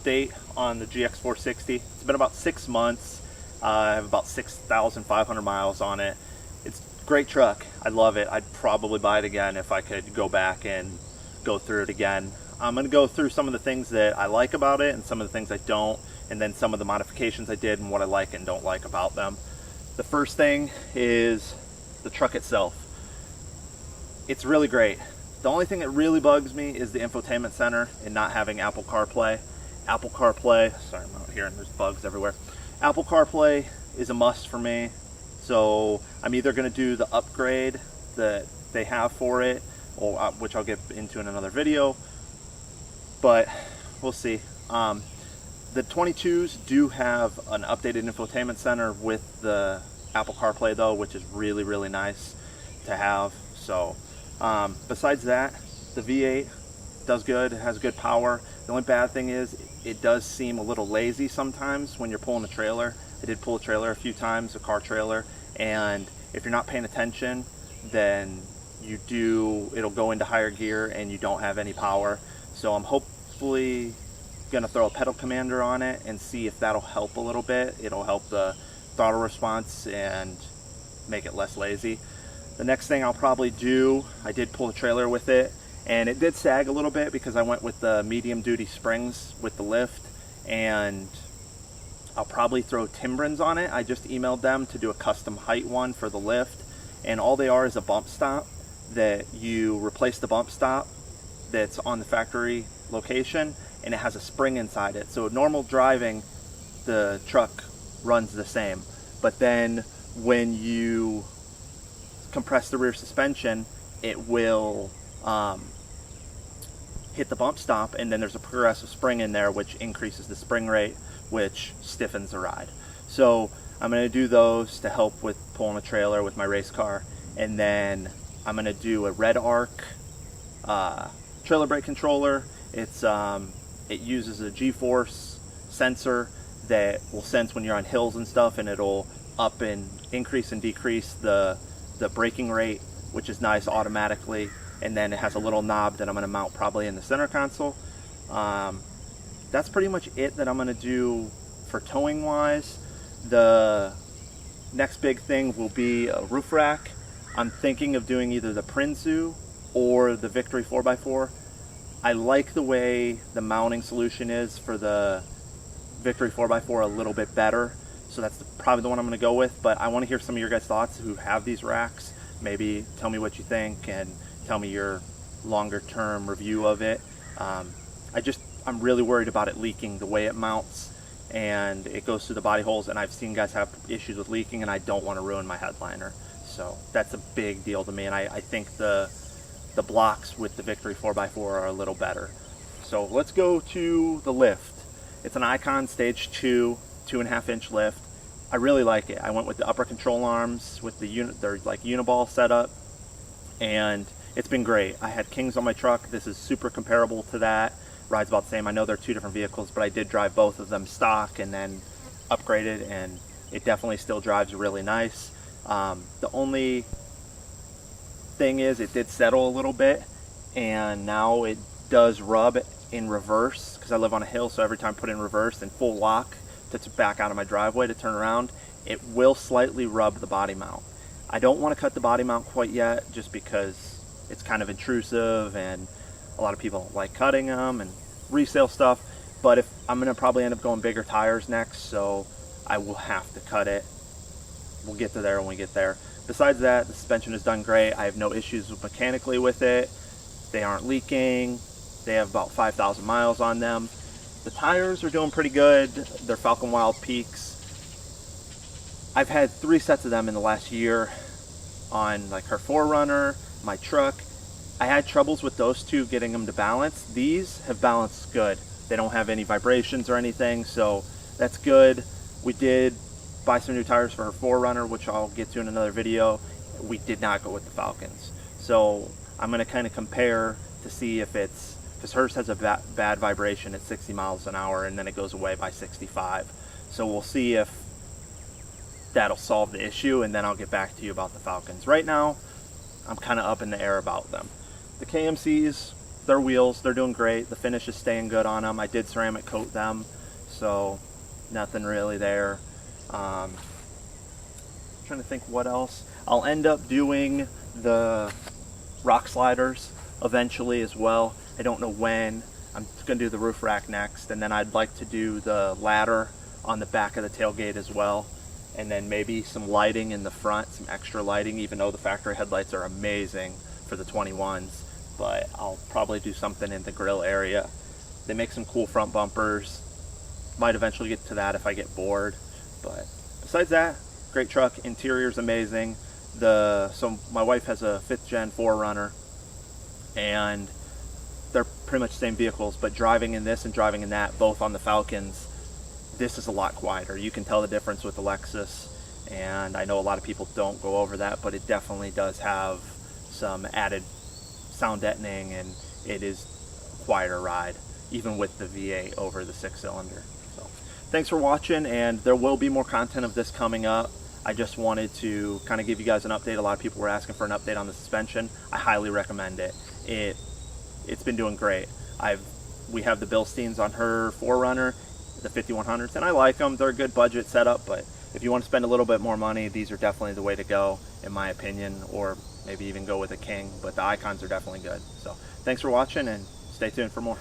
update on the GX460. It's been about 6 months. I have about 6,500 miles on it. It's a great truck. I love it. I'd probably buy it again if I could go back and go through it again. I'm going to go through some of the things that I like about it and some of the things I don't, and then some of the modifications I did and what I like and don't like about them. The first thing is the truck itself. It's really great. The only thing that really bugs me is the infotainment center and not having Apple CarPlay. Apple CarPlay, sorry, I'm out here and there's bugs everywhere. Apple CarPlay is a must for me. So I'm either going to do the upgrade that they have for it, or which I'll get into in another video, but we'll see. The 22s do have an updated infotainment center with the Apple CarPlay though, which is really, really nice to have. So besides that, the V8 does good. It has good power. The only bad thing is it does seem a little lazy sometimes when you're pulling a trailer. I did pull a trailer a few times, a car trailer, and if you're not paying attention, then it'll go into higher gear and you don't have any power. So I'm hopefully gonna throw a pedal commander on it and see if that'll help a little bit. It'll help the throttle response and make it less lazy. The next thing I'll probably do, I did pull a trailer with it and it did sag a little bit because I went with the medium duty springs with the lift, and I'll probably throw Timbrens on it. I just emailed them to do a custom height one for the lift, and all they are is a bump stop that you replace the bump stop that's on the factory location, and it has a spring inside it. So normal driving, the truck runs the same, but then when you compress the rear suspension, it will hit the bump stop, and then there's a progressive spring in there which increases the spring rate, which stiffens the ride. So I'm going to do those to help with pulling a trailer with my race car, and then I'm going to do a red arc trailer brake controller. It uses a G-force sensor that will sense when you're on hills and stuff, and it'll up and increase and decrease the braking rate, which is nice automatically. And then it has a little knob that I'm going to mount probably in the center console. That's pretty much it that I'm going to do for towing wise. The next big thing will be a roof rack. I'm thinking of doing either the Prinsu or the Victory 4x4. I like the way the mounting solution is for the Victory 4x4 a little bit better, so that's probably the one I'm going to go with. But I want to hear some of your guys' thoughts who have these racks. Maybe tell me what you think and tell me your longer term review of it. I'm really worried about it leaking the way it mounts, and it goes through the body holes, and I've seen guys have issues with leaking, and I don't want to ruin my headliner. So that's a big deal to me, and I think the blocks with the Victory 4x4 are a little better. So let's go to the lift. It's an Icon Stage 2, 2.5 inch lift. I really like it. I went with the upper control arms with they're like uniball setup, and it's been great. I had Kings on my truck. This is super comparable to that. Rides about the same. I know they're two different vehicles, but I did drive both of them stock and then upgraded, and it definitely still drives really nice. The only thing is it did settle a little bit, and now it does rub in reverse because I live on a hill, so every time I put it in reverse and full lock to back out of my driveway to turn around, it will slightly rub the body mount. I don't want to cut the body mount quite yet just because it's kind of intrusive and a lot of people don't like cutting them and resale stuff, but if I'm going to probably end up going bigger tires next, so I will have to cut it. We'll get to there when we get there. Besides that, the suspension is done great. I have no issues mechanically with it. They aren't leaking. They have about 5,000 miles on them. The tires are doing pretty good. They're Falcon Wild Peaks. I've had 3 sets of them in the last year on like her 4Runner, my truck. I had troubles with those two getting them to balance. These have balanced good. They don't have any vibrations or anything, so that's good. We did buy some new tires for her 4Runner, which I'll get to in another video. We did not go with the Falcons. So I'm going to kind of compare to see if it's, because hers has a bad vibration at 60 miles an hour and then it goes away by 65. So we'll see if that'll solve the issue, and then I'll get back to you about the Falcons. Right now, I'm kind of up in the air about them. The KMCs, their wheels, they're doing great. The finish is staying good on them. I did ceramic coat them, so nothing really there. Trying to think what else. I'll end up doing the rock sliders eventually as well. I don't know when. I'm going to do the roof rack next, and then I'd like to do the ladder on the back of the tailgate as well, and then maybe some lighting in the front, some extra lighting, even though the factory headlights are amazing for the 21s, but I'll probably do something in the grill area. They make some cool front bumpers. Might eventually get to that if I get bored, but besides that, great truck. Interior's amazing. So my wife has a 5th gen 4Runner, and they're pretty much the same vehicles, but driving in this and driving in that, both on the Falcons, this is a lot quieter. You can tell the difference with the Lexus, and I know a lot of people don't go over that, but it definitely does have some added sound deadening, and it is a quieter ride, even with the V8 over the 6-cylinder. So thanks for watching, and there will be more content of this coming up. I just wanted to kind of give you guys an update. A lot of people were asking for an update on the suspension. I highly recommend it. It's been doing great. We have the Bilsteins on her 4Runner, the 5100s, and I like them. They're a good budget setup, but if you want to spend a little bit more money, these are definitely the way to go, in my opinion, or maybe even go with a King, but the Icons are definitely good. So thanks for watching, and stay tuned for more.